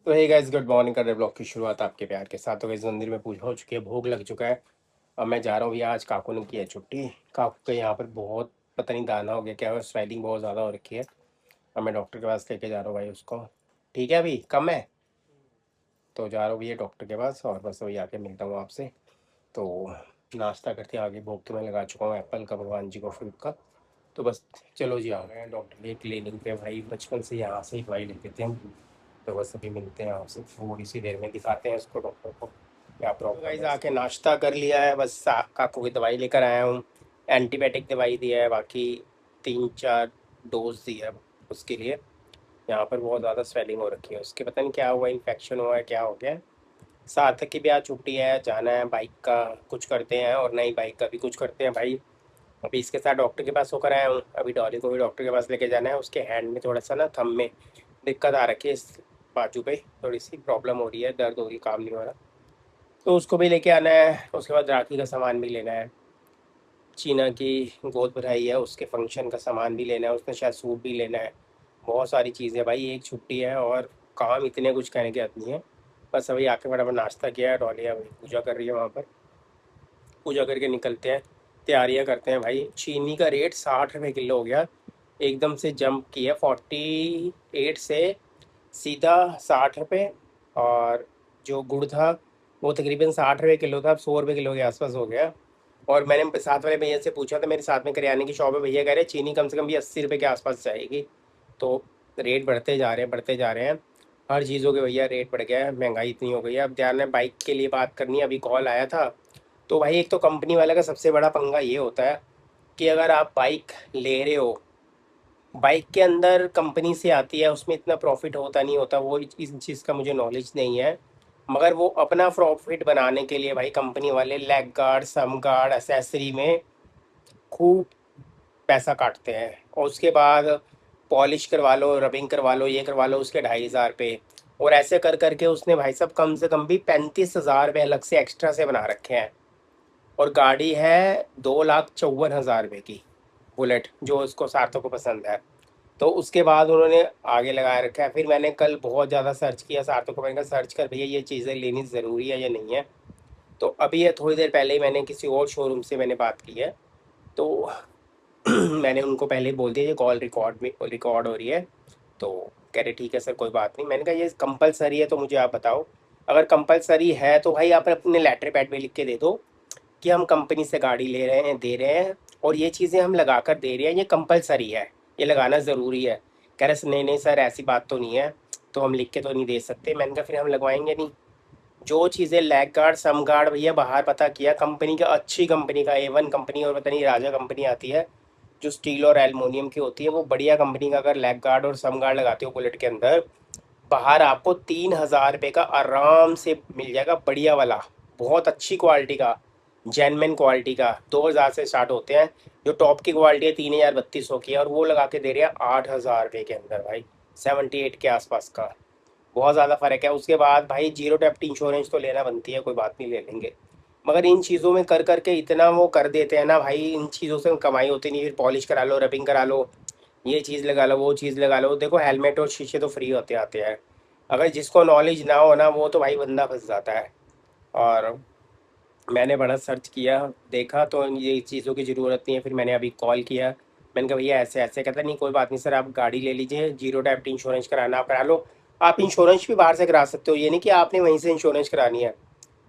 तो hey guys, good morning. कर रहे ब्लॉग की शुरुआत आपके प्यार के साथ। तो गाइस, मंदिर में पूजा हो चुकी है, भोग लग चुका है। अब मैं जा रहा हूँ भैया, आज काकू ने की है छुट्टी। काकू के यहाँ पर बहुत पता नहीं दाना हो गया क्या है, स्वेलिंग बहुत ज़्यादा हो रखी है। अब मैं डॉक्टर के पास लेके जा रहा हूँ भाई उसको। ठीक है, अभी कम है तो जा रहा हूँ भैया डॉक्टर के पास, और बस वही आके मिलता हूँ आपसे। तो नाश्ता करते आगे, भोग तो मैं लगा चुका हूँ एप्पल का, भगवान जी को, फ्रूट का। तो बस चलो जी, आ गए हैं डॉक्टर के क्लिनिक पे भाई। बचपन से यहाँ से ही दवाई लेते थे हम। तो बस अभी मिलते हैं आपसे, थोड़ी सी देर में दिखाते हैं उसको, डॉक्टर को क्या प्रॉब्लम है। गाइस, आके नाश्ता कर लिया है, बस काकू की दवाई लेकर आया हूँ। एंटीबायोटिक दवाई दिया है, बाकी 3-4 डोज दी है उसके लिए। यहाँ पर बहुत ज़्यादा स्वेलिंग हो रखी है उसके, पता नहीं क्या हुआ, इन्फेक्शन हुआ है, क्या हो गया है। सार्थक की भी आज छुट्टी है, जाना है बाइक का कुछ करते हैं, और नई बाइक का भी कुछ करते हैं भाई। अभी इसके साथ डॉक्टर के पास होकर आया हूँ। अभी डॉली को भी डॉक्टर के पास लेके जाना है। उसके हैंड में थोड़ा सा ना, थंब में दिक्कत आ रखी है, इस बाजू पे थोड़ी सी प्रॉब्लम हो रही है, दर्द हो रही है, काम नहीं हो रहा। तो उसको भी लेके आना है। उसके बाद राखी का सामान भी लेना है। चीना की गोद भराई है, उसके फंक्शन का सामान भी लेना है। उसने शायद सूट भी लेना है। बहुत सारी चीज़ें भाई, एक छुट्टी है और काम इतने कुछ कहने की बात नहीं है। बस अभी आके फटाफट नाश्ता किया है। डॉली अभी पूजा कर रही है वहाँ पर, पूजा करके निकलते हैं, तैयारियां करते हैं भाई। चीनी का रेट 60 रुपये किलो हो गया, एकदम से जंप किया 48 से सीधा 60 रुपये। और जो गुड़ था वो तकरीबन 60 रुपये किलो था, अब 100 रुपये किलो के आसपास हो गया। और मैंने साथ वाले भैया से पूछा था, मेरे साथ में करियाने की शॉप है, भैया कह रहे चीनी कम से कम भी 80 रुपये के आसपास जाएगी। तो रेट बढ़ते जा रहे हैं, बढ़ते जा रहे हैं। हर चीज़ों के भैया रेट बढ़ गया है, महंगाई इतनी हो गई है। अब ध्यान है, बाइक के लिए बात करनी है, अभी कॉल आया था। तो भाई एक तो कंपनी वाले का सबसे बड़ा पंगा ये होता है कि अगर आप बाइक ले रहे हो, बाइक के अंदर कंपनी से आती है, उसमें इतना प्रॉफिट होता नहीं होता, वो इस चीज़ का मुझे नॉलेज नहीं है। मगर वो अपना प्रॉफिट बनाने के लिए भाई कंपनी वाले लेग गार्ड, सम गार्ड, एसेसरी में खूब पैसा काटते हैं। और उसके बाद पॉलिश करवा लो, रबिंग करवा लो, ये करवा लो, उसके 2,500 पे। और ऐसे कर करके उसने भाई साहब कम से कम भी 35,000 रुपये अलग से एक्स्ट्रा से बना रखे हैं। और गाड़ी है 2,54,000 रुपये की, बुलेट, जो उसको सार्थक को पसंद है। तो उसके बाद उन्होंने आगे लगा रखा है। फिर मैंने कल बहुत ज़्यादा सर्च किया सार्थक को, मैंने कहा सर्च कर भैया ये चीज़ें लेनी ज़रूरी है या नहीं है। तो अभी ये थोड़ी देर पहले ही मैंने किसी और शोरूम से मैंने बात की है। तो मैंने उनको पहले ही बोल दिया ये कॉल रिकॉर्ड में रिकॉर्ड हो रही है। तो कह रहे ठीक है सर, कोई बात नहीं। मैंने कहा ये कंपलसरी है तो मुझे आप बताओ। अगर कंपलसरी है तो भाई आप अपने लेटर पैड पे लिख के दे दो कि हम कंपनी से गाड़ी ले रहे हैं, दे रहे हैं, और ये चीज़ें हम लगा कर दे रहे हैं, ये कंपलसरी है, ये लगाना ज़रूरी है। कह रहे नहीं नहीं सर, ऐसी बात तो नहीं है, तो हम लिख के तो नहीं दे सकते। मैंने कहा फिर हम लगवाएंगे नहीं। जो चीज़ें लैग गार्ड, सम गार्ड भैया बाहर पता किया, कंपनी का, अच्छी कंपनी का, A1 कंपनी, और पता नहीं राजा कंपनी आती है जो स्टील और एल्युमिनियम की होती है, वो बढ़िया कंपनी का अगर लैग गार्ड और सम गार्ड लगाते हो बुलेट के अंदर, बाहर आपको 3,000 रुपये का आराम से मिल जाएगा, बढ़िया वाला, बहुत अच्छी क्वालिटी का, जेनमेन क्वालिटी का। 2,000 से स्टार्ट होते हैं। जो टॉप की क्वालिटी है 3,000-3,200 की है, और वो लगा के दे रहे हैं 8,000 रुपये के अंदर भाई, 78 के आसपास का। बहुत ज़्यादा फ़र्क है। उसके बाद भाई जीरो डेप्ट इंश्योरेंस तो लेना बनती है, कोई बात नहीं, ले लेंगे। मगर इन चीज़ों में कर करके इतना वो कर देते हैं ना भाई, इन चीज़ों से कमाई होती नहीं। फिर पॉलिश करा लो, रबिंग करा लो, ये चीज़ लगा लो, वो चीज़ लगा लो। देखो हेलमेट और शीशे तो फ्री होते आते हैं। अगर जिसको नॉलेज ना हो ना, वो तो भाई बंदा फंस जाता है। और मैंने बड़ा सर्च किया, देखा तो ये चीज़ों की ज़रूरत नहीं है। फिर मैंने अभी कॉल किया, मैंने कहा भैया ऐसे ऐसे। कहता नहीं कोई बात नहीं सर, आप गाड़ी ले लीजिए, जीरो डेप्ट इंश्योरेंस कराना आप करा लो। आप इंश्योरेंस भी बाहर से करा सकते हो, ये नहीं कि आपने वहीं से इंश्योरेंस करानी है।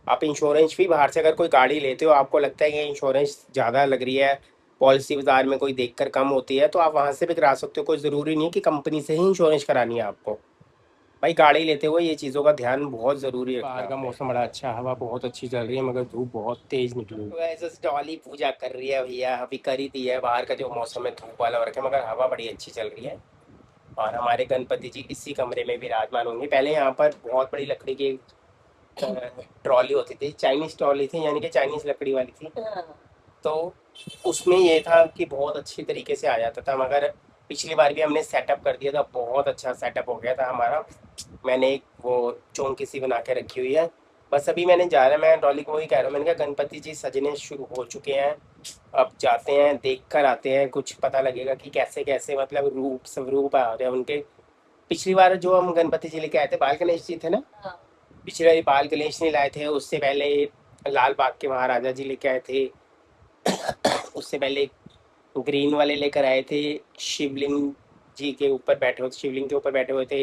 आप इंश्योरेंस भी बाहर से, अगर कोई गाड़ी लेते हो, आपको लगता है कि इंश्योरेंस ज़्यादा लग रही है, पॉलिसी बाजार में कोई देखकर कम होती है, तो आप वहाँ से भी करा सकते हो। कोई ज़रूरी नहीं है कि कंपनी से ही इंश्योरेंस करानी है आपको। भाई गाड़ी लेते हुए ये चीज़ों का ध्यान बहुत ज़रूरी है। बाहर का मौसम बड़ा अच्छा, हवा बहुत अच्छी चल रही है, मगर धूप बहुत तेज़ निकली है। तो ऐसे डॉली पूजा कर रही है भैया, अभी कर ही दी है। बाहर का जो मौसम है धूप वाला हो रखा है, मगर हवा बड़ी अच्छी चल रही है। और हमारे गणपति जी इसी कमरे में विराजमान होंगे। पहले यहाँ पर बहुत बड़ी लकड़ी की ट्रॉली होती थी, चाइनीज ट्रॉली थी, यानी कि चाइनीज लकड़ी वाली थी। तो उसमें ये था कि बहुत अच्छी तरीके से आ जाता था। मगर पिछली बार भी हमने सेटअप कर दिया था, बहुत अच्छा सेटअप हो गया था हमारा। मैंने एक वो चौंकी सी बना के रखी हुई है। बस अभी मैंने जा रहा है, मैं डॉली को वही कह रहा हूँ, मैंने कहा गणपति जी सजने शुरू हो चुके हैं, अब जाते हैं देख कर आते हैं, कुछ पता लगेगा कि कैसे कैसे मतलब रूप स्वरूप आ रहे हैं उनके। पिछली बार जो हम गणपति जी लेके आए थे, बाल गणेश जी थे ना, हाँ। पिछली बार बाल गणेश नहीं लाए थे, उससे पहले लाल बाग के महाराजा जी लेके आए थे। उससे पहले ग्रीन वाले लेकर आए थे, शिवलिंग जी के ऊपर बैठे हुए, शिवलिंग के ऊपर बैठे हुए थे।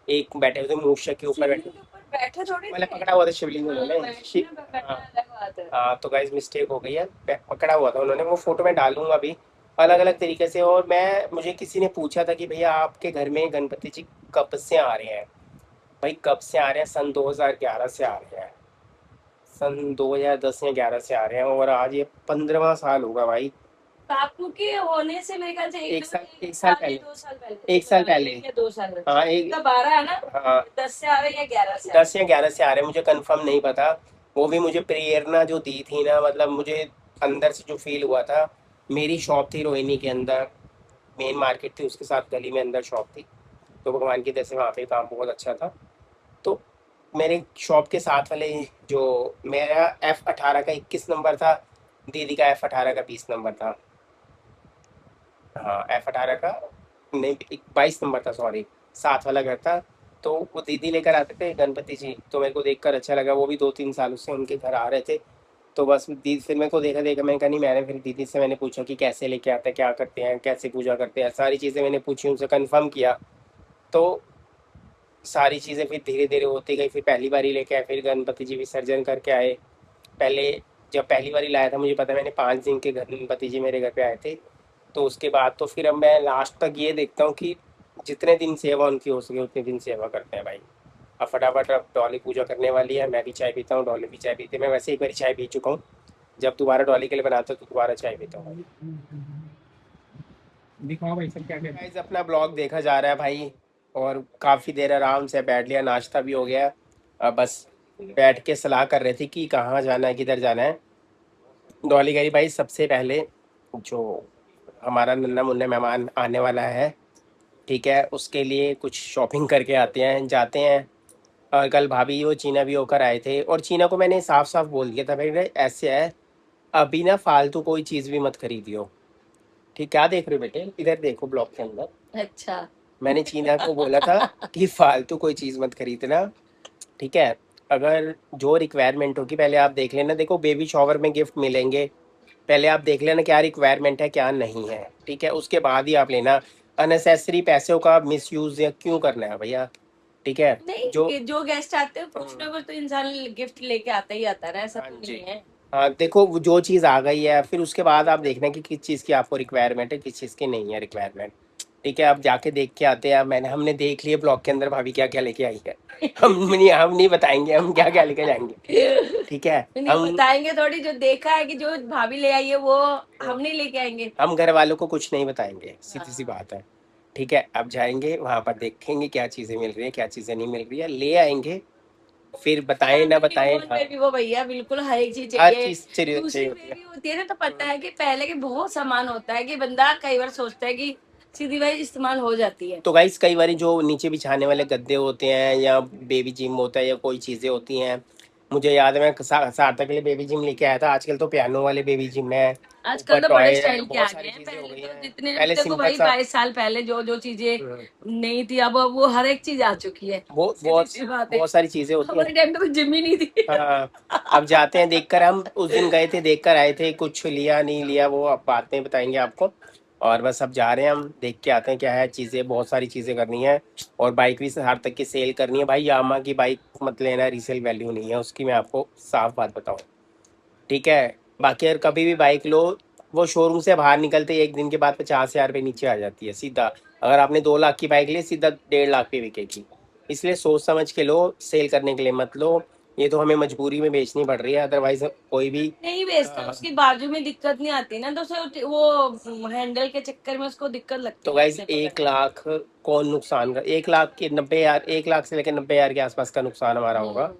एक बैठे हुए थे मूषक के ऊपर बैठे, शिवलिंग के ऊपर बैठे थोड़ी मतलब थे। पकड़ा हुआ था शिवलिंग हाँ, उन्होंने बैठना पकड़ना हाँ। अलग बात है। हाँ तो गाइज मिस्टेक हो गई है, पकड़ा हुआ था उन्होंने, वो फोटो मैं डालूंगा अभी अलग अलग तरीके से। और मैं, मुझे किसी ने पूछा था कि भैया आपके घर में गणपति जी कब से आ रहे हैं। भाई कब से आ रहे हैं, सन 2011 से आ रहे हैं, सन 2010 या 11 से आ रहे हैं, और आज ये 15वां साल होगा भाई। काकू के होने से मेरे ख्याल से एक साल, एक एक साल साल या पहले, 2 साल पहले, एक साल पहले। 1 या 2 साल हाँ एक, मतलब 12 है ना। हाँ 10 से आ रहे या 11 से आ 10 या 11 से आ रहे हैं, मुझे कंफर्म नहीं पता। वो भी मुझे प्रेरणा जो दी थी ना, मतलब मुझे अंदर से जो फील हुआ था। मेरी शॉप थी रोहिणी के अंदर, मेन मार्केट थी, उसके साथ गली में अंदर शॉप थी। तो भगवान की जैसे वहाँ पे काम बहुत अच्छा था। तो मेरे शॉप के साथ वाले, जो मेरा F18 का 21 नंबर था, दीदी का F18 का 20 नंबर था। हाँ F18 का, नहीं 22 नंबर था, सॉरी, साथ वाला घर था। तो वो दीदी लेकर आते थे गणपति जी, तो मेरे को देखकर अच्छा लगा, वो भी 2-3 सालों से उनके घर आ रहे थे। तो बस दीदी, फिर मेरे को देखा देखा मैंने कहा नहीं, मैंने फिर दीदी से मैंने पूछा कि कैसे लेके आते हैं, क्या करते हैं, कैसे पूजा करते हैं, सारी चीज़ें मैंने पूछी, उनसे कंफर्म किया। तो सारी चीज़ें फिर धीरे धीरे होती गई, फिर पहली बारी लेके आए, फिर गणपति जी विसर्जन करके आए। पहले जब पहली बारी लाया था, मुझे पता है, मैंने 5 दिन के गणपति जी मेरे घर पे आए थे। तो उसके बाद तो फिर अब मैं लास्ट तक ये देखता हूँ कि जितने दिन सेवा उनकी हो सके उतने दिन सेवा करते हैं भाई। अब फटाफट, अब डॉली पूजा करने वाली है, मैं भी चाय पीता हूँ, डॉली भी चाय पीती है। मैं वैसे एक बार चाय पी चुका हूँ, जब दोबारा डॉली के लिए बनाता हूँ तो दोबारा चाय पीता हूँ भाई। दिखाओ भाई सब क्या क्या गाइस, अपना ब्लॉग देखा जा रहा है भाई, और काफ़ी देर आराम से बैठ लिया, नाश्ता भी हो गया। अब बस बैठ के सलाह कर रहे थे कि कहाँ जाना है, किधर जाना है। डॉली गई भाई, सबसे पहले जो हमारा नन्ना मुन्ना मेहमान आने वाला है, ठीक है, उसके लिए कुछ शॉपिंग करके आते हैं, जाते हैं। और कल भाभी वो चीना भी होकर आए थे, और चीना को मैंने साफ साफ बोल दिया था भाई, ऐसे है, अभी ना फालतू कोई चीज़ भी मत खरीदियो। ठीक, क्या देख रहे हो बेटे, इधर देखो ब्लॉग के अंदर। अच्छा। मैंने चीना को बोला था कि फालतू कोई चीज़ मत खरीदना, ठीक है। अगर जो रिक्वायरमेंट होगी पहले आप देख लेना, देखो बेबी शॉवर में गिफ्ट मिलेंगे, पहले आप देख लेना क्या रिक्वायरमेंट है क्या नहीं है, ठीक है, उसके बाद ही आप लेना। अननेसेसरी पैसों का मिस यूज़ या क्यों करना है भैया, ठीक है। नहीं, जो जो गेस्ट आते हैं कुछ हम्म, ना कुछ तो इंसान गिफ्ट लेके आता ही आता है ना, ऐसा हाँ तो जी, नहीं है। हाँ देखो वो जो चीज़ आ गई है, फिर उसके बाद आप देखना कि किस चीज़ की आपको रिक्वायरमेंट है, किस चीज़ की नहीं है रिक्वायरमेंट, ठीक है। आप जाके देख के आते हैं, हमने देख लिया ब्लॉग के अंदर भाभी क्या क्या लेके आई है। हम नहीं बताएंगे हम क्या क्या लेके जाएंगे, ठीक है। नहीं हम बताएंगे थोड़ी, जो देखा है कि जो भाभी ले आई है वो हम नहीं लेके आएंगे। हम घर वालों को कुछ नहीं बताएंगे, सीधी सी हाँ। बात है, ठीक है। अब जाएंगे वहां पर, देखेंगे क्या चीज़ें मिल रही है क्या चीज़ें नहीं मिल रही है, ले आएंगे, फिर बताएं ना शादी की बताएं, खोज हाँ। में भी वो भैया बिल्कुल हर एक चीज हर चाहिए। चीज़ चाहिए दूसरी चाहिए होती है। बेबी होती है ना, तो पता है कि पहले के बहुत सामान होता है कि बंदा कई बार सोचता है कि सीधी बाई इस्तेमाल हो जाती है। तो गाइस कई बार जो नीचे बिछाने वाले गद्दे होते हैं, या बेबी जिम होता है, या कोई चीज़ें होती हैं, मुझे याद है मैं सार्थक के लिए बेबी जिम लेके आया था। आजकल तो पियानो वाले बेबी जिम है, आजकल ऊपर तो बड़े टॉय है, स्टाइल के आ बहुत गए सारी हैं, चीज़ें हो पहले गई तो हैं। जितने पहले देखो सिंपल भाई सा, 22 साल पहले जो जो चीजें हम्म, नहीं थी, अब वो हर एक चीज आ चुकी है। बहुत सीधी बहुत सी बात है। बहुत सारी चीज़ें होती हैं। हमारे टाइम पे तो जिम ही नहीं थी। हाँ, अब जाते हैं देखकर, हम उस दिन गए थे देखकर आए थे, कुछ लिया नहीं लिया वो अब बात में बताएंगे आपको। और बस अब जा रहे हैं, हम देख के आते हैं क्या है चीज़ें, बहुत सारी चीज़ें करनी है। और बाइक भी हर तक की सेल करनी है भाई, यामा की बाइक मत लेना, रीसेल वैल्यू नहीं है उसकी, मैं आपको साफ बात बताऊँ, ठीक है। बाकी अगर कभी भी बाइक लो, वो शोरूम से बाहर निकलते ही 1 दिन के बाद 50,000 रुपये नीचे आ जाती है सीधा। अगर आपने 2 लाख की बाइक ली, सीधा 1.5 लाख पे बिकेगी। इसलिए सोच समझ के लो, सेल करने के लिए मत लो। ये तो हमें मजबूरी में बेचनी पड़ रही है, अदरवाइज कोई भी नहीं बेचता, हाँ। उसकी बाजू में दिक्कत नहीं आती ना, तो उसे वो हैंडल के चक्कर में उसको दिक्कत लगती तो है गाइज ऐसे 1 लाख कौन नुकसान कर, 1 लाख के 90,000, 1 लाख से लेकर 90,000 के आसपास का नुकसान हमारा होगा। पकड़ने।